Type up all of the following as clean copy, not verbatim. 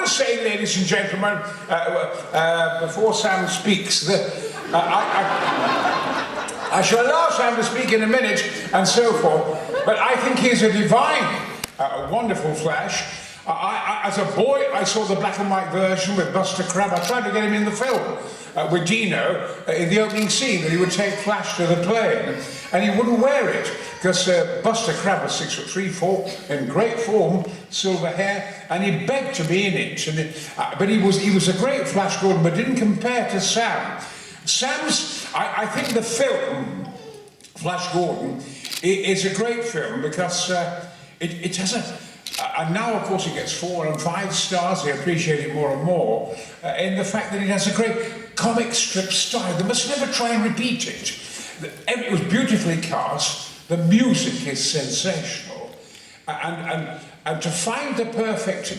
want to say, ladies and gentlemen, before Sam speaks, that I shall allow Sam to speak in a minute and so forth, but I think he's a divine, wonderful Flash. As a boy, I saw the black and white version with Buster Crabbe. I tried to get him in the film with Dino in the opening scene, that he would take Flash to the plane, and he wouldn't wear it because Buster Crabbe was 6'3", 4", in great form, silver hair, and he begged to be in it. And but he was a great Flash Gordon, but didn't compare to Sam. I think the film Flash Gordon is a great film because it has a. And now, of course, it gets 4 and 5 stars. They appreciate it more and more in the fact that it has a great comic strip style. They must never try and repeat it. It was beautifully cast. The music is sensational. And to find the perfect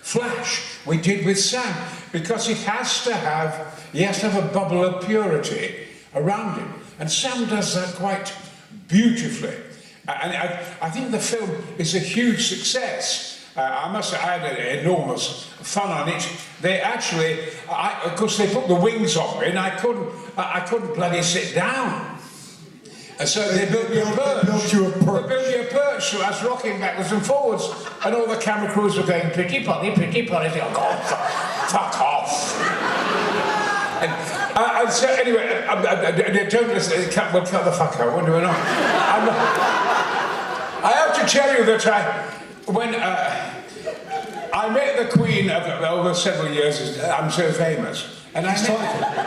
Flash, we did with Sam, because he has to have a bubble of purity around him. And Sam does that quite beautifully. And I think the film is a huge success. I must say, I had enormous fun on it. They actually, of course, they put the wings on me, and I couldn't bloody sit down. And so they built me a perch. They built you a perch. They built me a perch, so I was rocking backwards and forwards, and all the camera crews were going, pretty Polly, pretty Polly. They go, God, fuck off. And so anyway, don't listen. We'll cut the fuck out, won't we not? I have to tell you that when I met the Queen over several years, I'm so famous. And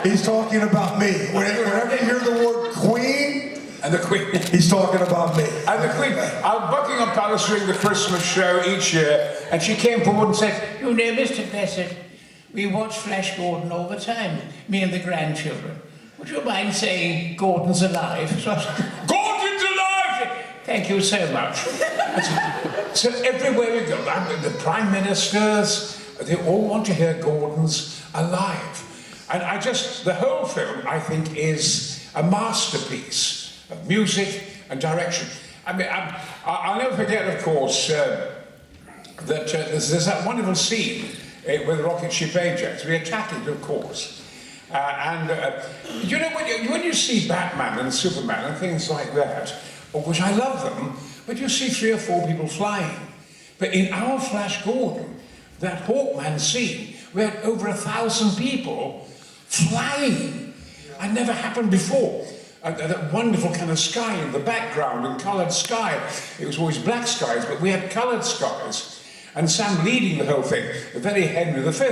he's talking about me. Whenever you hear the word Queen, and the Queen, he's talking about me. And the Queen, Buckingham Palace doing the Christmas show each year, and she came forward and said, "You know, Mr. Blessed, we watch Flash Gordon all the time, me and the grandchildren. Would you mind saying Gordon's alive?" So I said, "Gordon's alive!" "Thank you so much." So everywhere we go, the prime ministers, they all want to hear Gordon's alive. And the whole film, I think, is a masterpiece of music and direction. I mean, I'll never forget, of course, that there's that wonderful scene with rocket ship Ajax. We attack it, of course. You know, when you see Batman and Superman and things like that, of which I love them, but you see 3 or 4 people flying. But in our Flash Gordon, that Hawkman scene, we had over 1,000 people flying. It never happened before. That wonderful kind of sky in the background, and coloured sky. It was always black skies, but we had coloured skies. And Sam leading the whole thing, the very Henry V.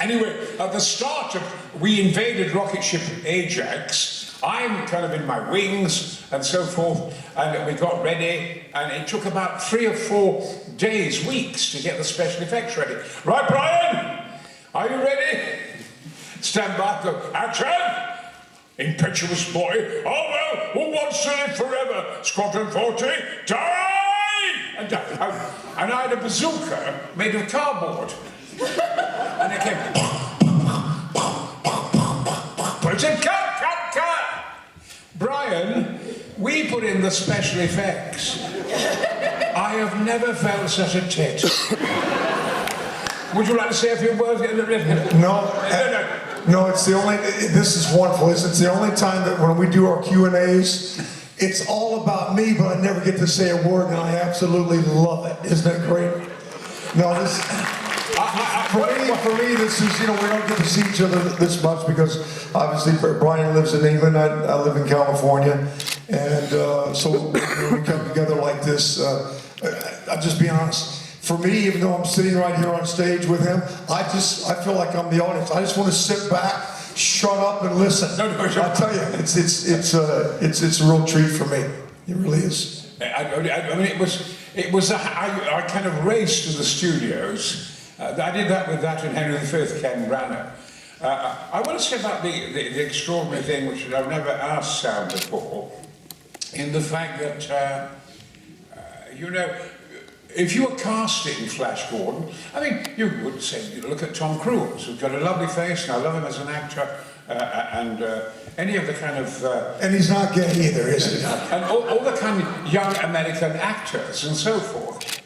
Anyway, at the start we invaded rocket ship Ajax. I'm kind of in my wings and so forth, and we got ready, and it took about 3 or 4 days, weeks, to get the special effects ready. Right, Brian? Are you ready? Stand by, go, action! Impetuous boy, oh well, who wants to live forever? Squadron 40, die! And I had a bazooka made of cardboard. And it came, but it said, cut! Brian, we put in the special effects. I have never felt such a tit. Would you like to say a few words? No, it's the only, this is wonderful. It's the only time that when we do our Q&As, it's all about me, but I never get to say a word, and I absolutely love it. Isn't that great? No, this... For me, this is, you know, we don't get to see each other this much because obviously Brian lives in England, I live in California, and so when we come together like this, I'll just be honest, for me, even though I'm sitting right here on stage with him, I feel like I'm the audience. I just want to sit back, shut up, and listen. I tell you, it's a real treat for me. It really is. I mean, it was I kind of raced to the studios. I did that with that and Henry V, Ken Branagh. I want to say about the extraordinary thing, which I've never asked Sam before, in the fact that, you know, if you were casting Flash Gordon, I mean, you would say, you look at Tom Cruise, who's got a lovely face, and I love him as an actor, and any of the kind of... and he's not gay either, is he? And all the kind of young American actors and so forth.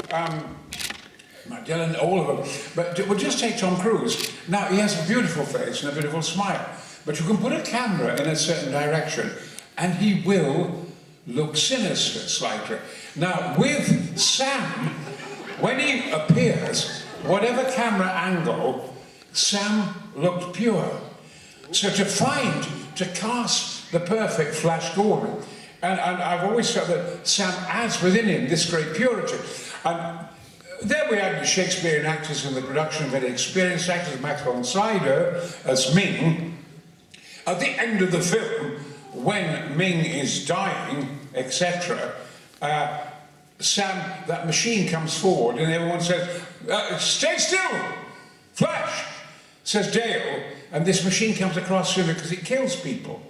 Matt Dillon, all of them. But we'll just take Tom Cruise. Now, he has a beautiful face and a beautiful smile. But you can put a camera in a certain direction and he will look sinister slightly. Now, with Sam, when he appears, whatever camera angle, Sam looked pure. So to cast the perfect Flash Gordon, and I've always felt that Sam has within him this great purity. And then we had the Shakespearean actors in the production, very experienced actors, Max von Sydow as Ming. At the end of the film, when Ming is dying, etc., Sam, that machine comes forward and everyone says, stay still, Flash, says Dale, and this machine comes across him because it kills people.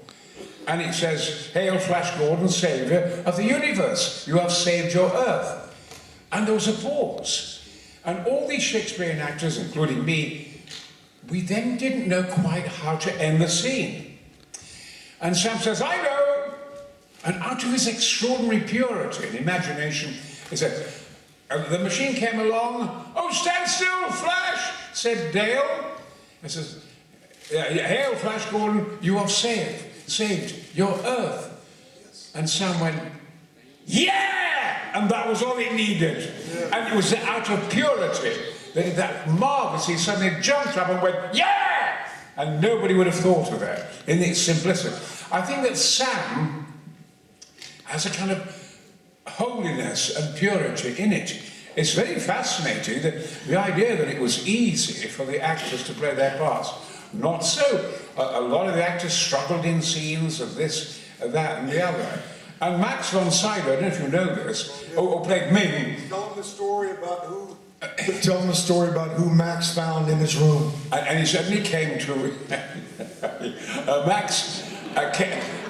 And it says, hail Flash Gordon, saviour of the universe, you have saved your Earth. And there was a pause. And all these Shakespearean actors, including me, we then didn't know quite how to end the scene. And Sam says, I know. And out of his extraordinary purity and imagination, he said, the machine came along, oh, stand still, Flash, said Dale. He says, hail, Flash Gordon, you have saved your Earth. And Sam went, yeah! And that was all it needed. Yeah. And it was out of purity that marvellous, he suddenly jumped up and went, yeah! And nobody would have thought of that in its simplicity. I think that Sam has a kind of holiness and purity in it. It's very fascinating that the idea that it was easy for the actors to play their parts. Not so. A lot of the actors struggled in scenes of this, that, and the other. And Max von Sydow, I don't know if you know this, who played Ming. Tell them the story about who. Tell them the story about who Max found in his room. And he suddenly came to Max.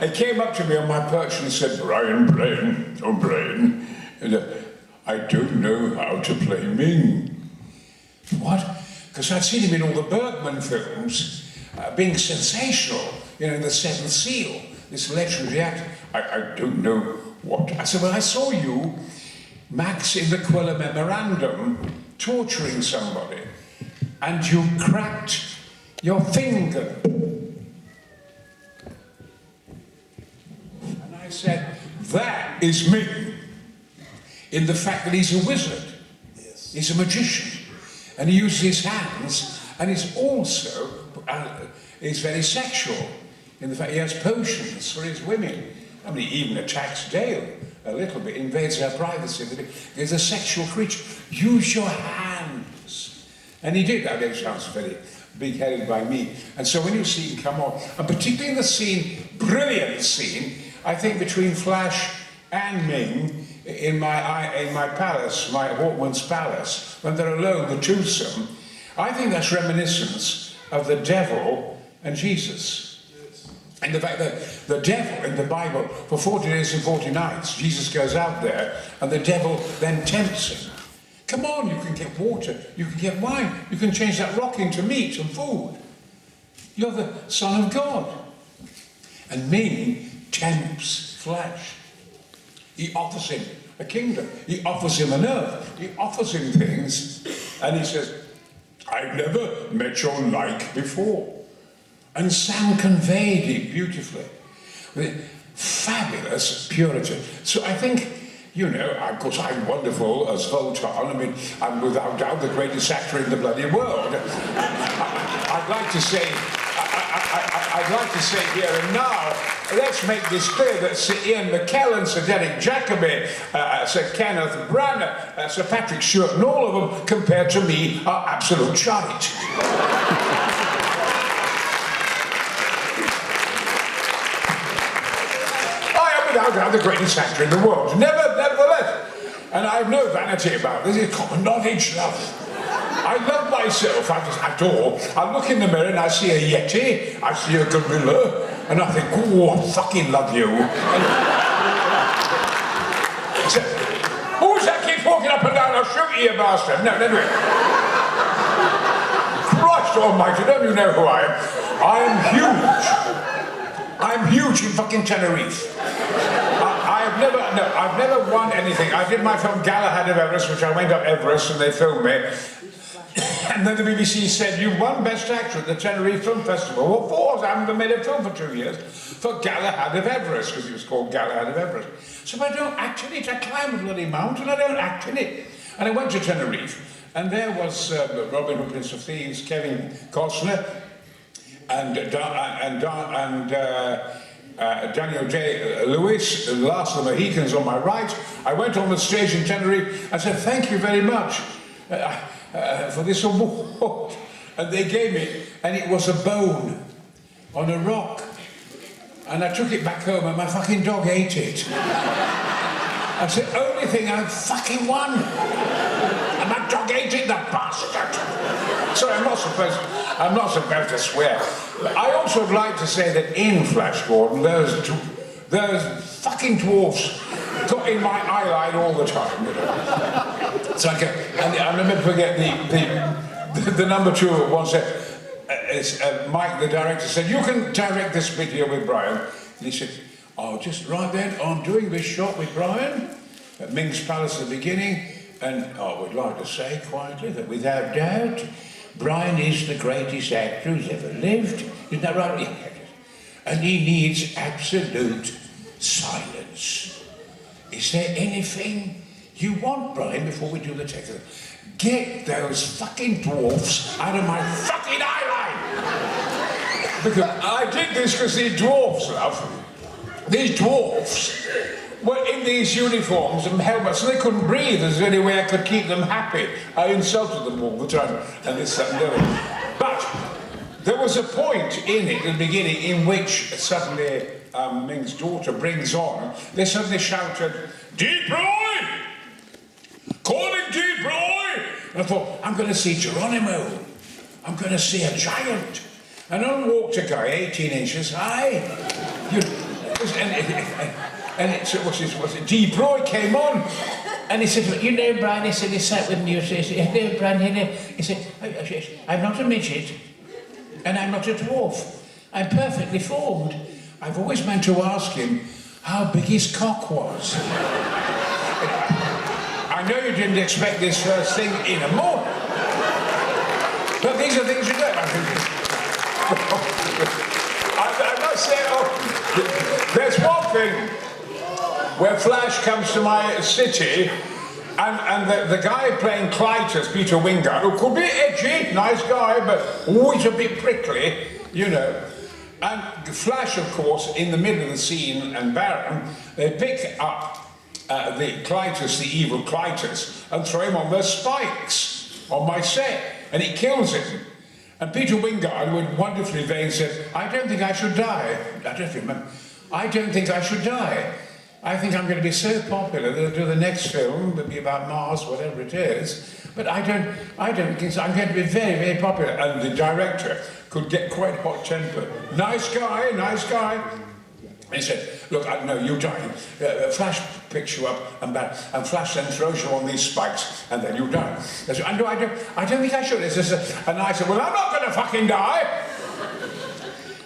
He came up to me on my perch and said, Brian, I don't know how to play Ming. What? Because I'd seen him in all the Bergman films, being sensational, in The Seventh Seal, this legendary actor. I don't know what. I said, well, I saw you, Max, in the Quella Memorandum, torturing somebody, and you cracked your finger. And I said, that is me, in the fact that he's a wizard. Yes. He's a magician. And he uses his hands, and he's also, he's very sexual, in the fact he has potions for his women. I mean, he even attacks Dale a little bit, invades her privacy. He's a sexual creature. Use your hands. And he did. That sounds very big-headed by me. And so when you see him come on, and particularly in the scene, brilliant scene, I think between Flash and Ming, in my palace, my Hawkman's palace, when they're alone, the twosome, I think that's reminiscence of the devil and Jesus. And the fact that the devil in the Bible, for 40 days and 40 nights, Jesus goes out there, and the devil then tempts him. Come on, you can get water, you can get wine, you can change that rock into meat and food. You're the Son of God. And Ming tempts Flash. He offers him a kingdom. He offers him an earth. He offers him things. And he says, I've never met your like before. And Sam conveyed it beautifully. With fabulous purity. So I think, of course I'm wonderful as Vultan. I mean, I'm without doubt the greatest actor in the bloody world. I'd like to say, I'd like to say here and now, let's make this clear that Sir Ian McKellen, Sir Derek Jacobi, Sir Kenneth Branagh, Sir Patrick Stewart, and all of them, compared to me, are absolute shite. I am without doubt the greatest actor in the world, nevertheless. And I have no vanity about this, it's common knowledge, love. I love myself, I just adore. I look in the mirror and I see a yeti, I see a gorilla, and I think, oh, I fucking love you. So, who's that keeps walking up and down? I'll shoot you, you bastard. No, anyway. Christ almighty, don't you know who I am? I am huge. I'm huge in fucking Tenerife. I have I've never won anything. I did my film Galahad of Everest, which I went up Everest and they filmed me. And then the BBC said, you won Best Actor at the Tenerife Film Festival. What for? I haven't made a film for 2 years. For Galahad of Everest, because it was called Galahad of Everest. So I don't act in it. I climb a bloody mountain, I don't act in it. And I went to Tenerife, and there was Robin Hood, Prince of Thieves, Kevin Costner, and Daniel Day-Lewis, the last of the Mohicans on my right. I went on the stage in Tenerife. I said, thank you very much for this award. And they gave me, and it was a bone on a rock. And I took it back home and my fucking dog ate it. That's the only thing I've fucking won. And my dog ate it, that bastard. Sorry, I'm not supposed to swear. I also would like to say that in Flash Gordon, there's fucking dwarfs got in my eye line all the time, you know. It's like and I'll never forget the number two once said, Mike, the director, said, you can direct this bit here with Brian. And he said, oh, just right then, I'm doing this shot with Brian at Ming's Palace at the beginning, and I would like to say quietly that without doubt, Brian is the greatest actor who's ever lived. Isn't that right? Yeah. And he needs absolute silence. Is there anything you want, Brian, before we do the text? Get those fucking dwarfs out of my fucking eye line! Because I did this because these dwarfs, love, these dwarfs were in these uniforms and helmets, and they couldn't breathe. There's the only way I could keep them happy. I insulted them all the time, and this, that, and the other. But there was a point in it, in the beginning, in which suddenly Ming's daughter brings on, they suddenly shouted, Deep Roy! Calling Deep Roy! And I thought, I'm going to see Geronimo. I'm going to see a giant. And on walked a guy 18 inches high. And it Deep Roy came on. And he said, you know, Brian, he said, he sat with me, he said, no, Brian, he said, I'm not a midget, and I'm not a dwarf. I'm perfectly formed. I've always meant to ask him how big his cock was. I know you didn't expect this first thing in a morning, but these are things you do. I must say, there's one thing where Flash comes to my city, and the guy playing Clytus, Peter Wingard, who could be edgy, nice guy, but always a bit prickly, you know. And Flash, of course, in the middle of the scene, and Baron, they pick up the Clytus, the evil Clytus, and throw him on the spikes on my set, and it kills him. And Peter Wingard, with wonderfully vain, said, I don't think I should die. I don't remember. I don't think I should die. I think I'm going to be so popular that I'll do the next film, that'll be about Mars, whatever it is, but I don't think so. I'm going to be very, very popular. And the director could get quite hot-tempered. Nice guy, nice guy. He said, look, no, you die. Flash picks you up and Flash then throws you on these spikes and then you die. I said, no, I don't think I should. And I said, well, I'm not going to fucking die.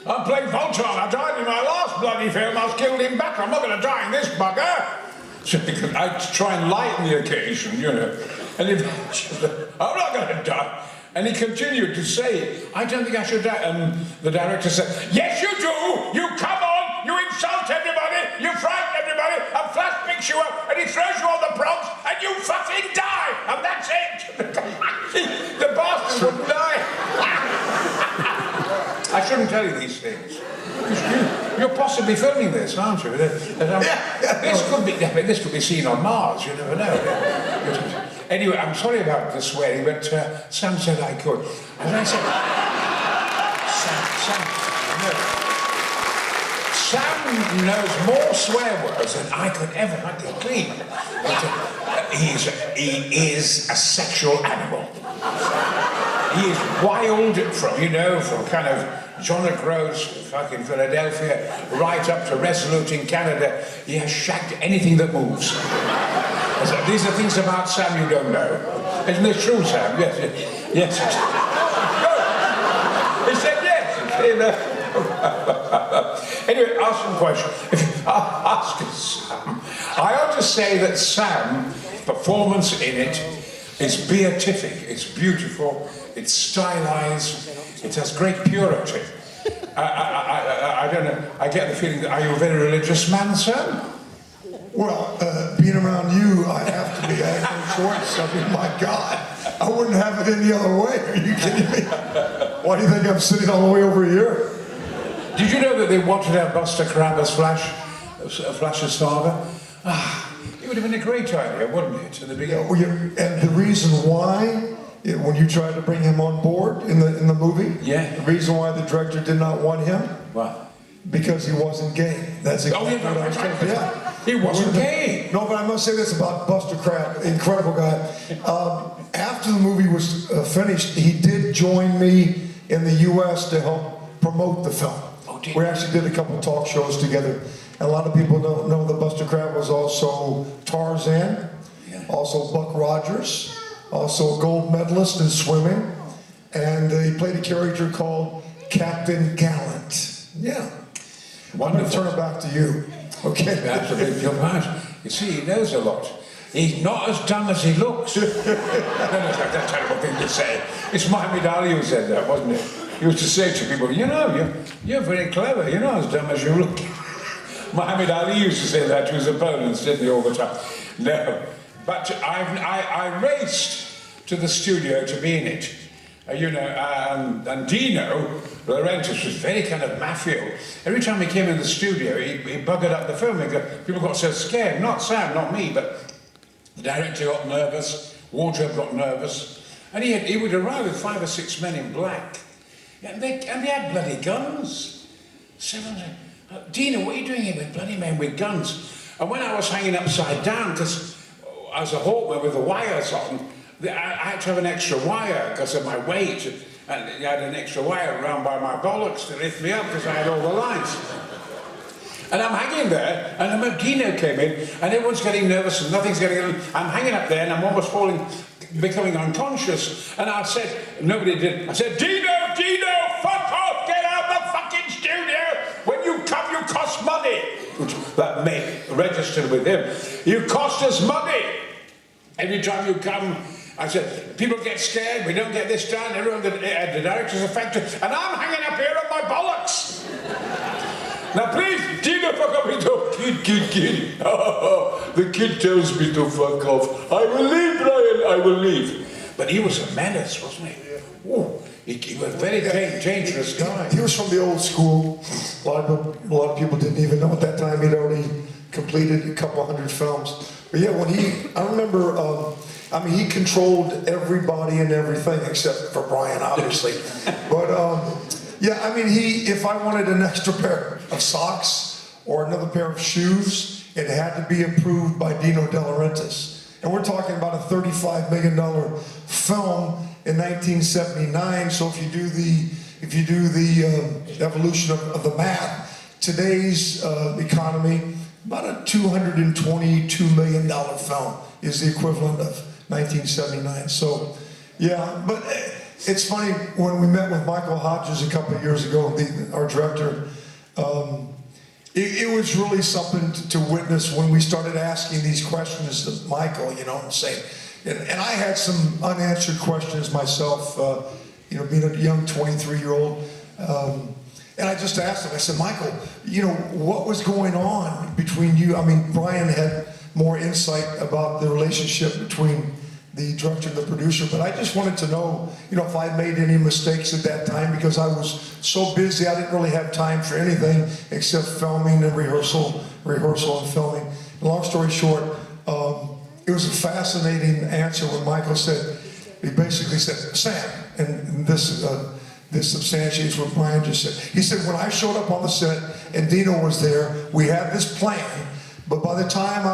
I'm playing Vultan. I died in my last bloody film. I was killed in battle. I'm not going to die in this bugger. So I try and lighten the occasion, you know. And I'm not going to die. And he continued to say, I don't think I should die. And the director said, yes, you do. You come on. You insult everybody. You frighten everybody. And Flash picks you up and he throws you on the props and you fucking die. And that's it. The bastard wouldn't die. I shouldn't tell you these things. You're possibly filming this, aren't you? This could be seen on Mars, you never know. Anyway, I'm sorry about the swearing, but Sam said I could. And I said, Sam knows more swear words than I could ever fucking clean. He is a sexual animal. He is wild from kind of John O'Groats, fucking Philadelphia, right up to Resolute in Canada. He has shagged anything that moves. These are things about Sam you don't know. Isn't it true, Sam? Yes. No. He said yes. Anyway, ask him a question. Ask us, Sam. I ought to say that Sam's performance in it is beatific. It's beautiful. It's stylized. It has great purity. I don't know. I get the feeling that are you a very religious man, Sam? Well, being around you, I have to be. I have no choice. I mean, my God, I wouldn't have it any other way. Are you kidding me? Why do you think I'm sitting all the way over here? Did you know that they wanted to have Buster Crabbe as Flash's father? It would have been a great idea, wouldn't it, at the beginning? And the reason why, when you tried to bring him on board in the movie, the reason why the director did not want him, what? Because he wasn't gay. That's exactly what I was saying. Yeah. He wasn't gay. No, but I must say this about Buster Crabbe, incredible guy. After the movie was finished, he did join me in the U.S. to help promote the film. We actually did a couple of talk shows together. And a lot of people don't know that Buster Crabbe was also Tarzan, also Buck Rogers, also a gold medalist in swimming, and he played a character called Captain Gallant. Yeah. I'm going to turn it back to you. Okay. Absolutely, you're right. You see, he knows a lot. He's not as dumb as he looks. No, that's a terrible thing to say. It's Muhammad Ali who said that, wasn't it? He used to say to people, you know, you're very clever. You're not as dumb as you look. Muhammad Ali used to say that to his opponents, didn't he, all the time? No. But I raced to the studio to be in it. And Dino Laurentiis was very kind of mafia. Every time he came in the studio, he buggered up the film. People got so scared. Not Sam, not me, but the director got nervous, wardrobe got nervous, and he would arrive with 5 or 6 men in black, and they had bloody guns. Dino, what are you doing here with bloody men with guns? And when I was hanging upside down, because as a hawkman with the wires on, I had to have an extra wire because of my weight, and I had an extra wire around by my bollocks to lift me up because I had all the lines. And I'm hanging there, and the Dino came in, and everyone's getting nervous, and nothing's getting on. I'm hanging up there, and I'm almost becoming unconscious. And I said, nobody did. I said, Dino, fuck off, get out of the fucking studio. When you come, you cost money. Which that mate registered with him. You cost us money. Every time you come, I said, people get scared, we don't get this done, everyone, the director's affected, and I'm hanging up here on my bollocks. Now please, Dino, fuck off. Kid. Oh, the kid tells me to fuck off. I will leave, Brian, I will leave. But he was a menace, wasn't he? Oh, he was a very dangerous guy. He was from the old school. A lot of people didn't even know at that time he'd already completed a couple hundred films. But yeah, I remember, he controlled everybody and everything except for Brian, obviously. But if I wanted an extra pair of socks or another pair of shoes, it had to be approved by Dino De Laurentiis. And we're talking about a $35 million film in 1979. So if you do the evolution of the math, today's economy, about a $222 million film is the equivalent of 1979. So, yeah, but it's funny, when we met with Michael Hodges a couple of years ago, our director, it was really something to witness when we started asking these questions to Michael, and saying, and I had some unanswered questions myself, being a young 23-year-old. And I just asked him, I said, Michael, what was going on between you? I mean, Brian had more insight about the relationship between the director and the producer, but I just wanted to know, if I made any mistakes at that time, because I was so busy, I didn't really have time for anything except filming and rehearsal and filming. And long story short, it was a fascinating answer when Michael said, he basically said, Sam, and this substantiates what Brian just said. He said, when I showed up on the set and Dino was there, we had this plan, but by the time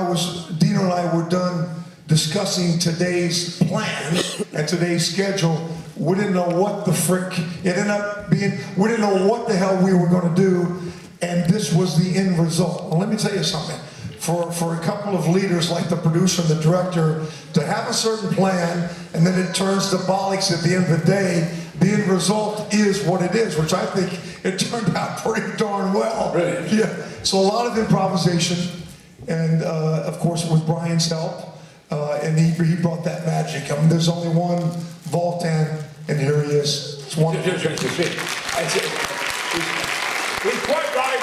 Dino and I were done discussing today's plan and today's schedule, we didn't know what the frick it ended up being. We didn't know what the hell we were going to do, and this was the end result. Well, let me tell you something. For a couple of leaders like the producer and the director to have a certain plan and then it turns to bollocks at the end of the day, the end result is what it is, which I think it turned out pretty darn well. Brilliant. Yeah. So a lot of improvisation. And of course, with Brian's help, and he brought that magic. I mean, there's only one Vultan, and here he is. It's wonderful. He's quite right.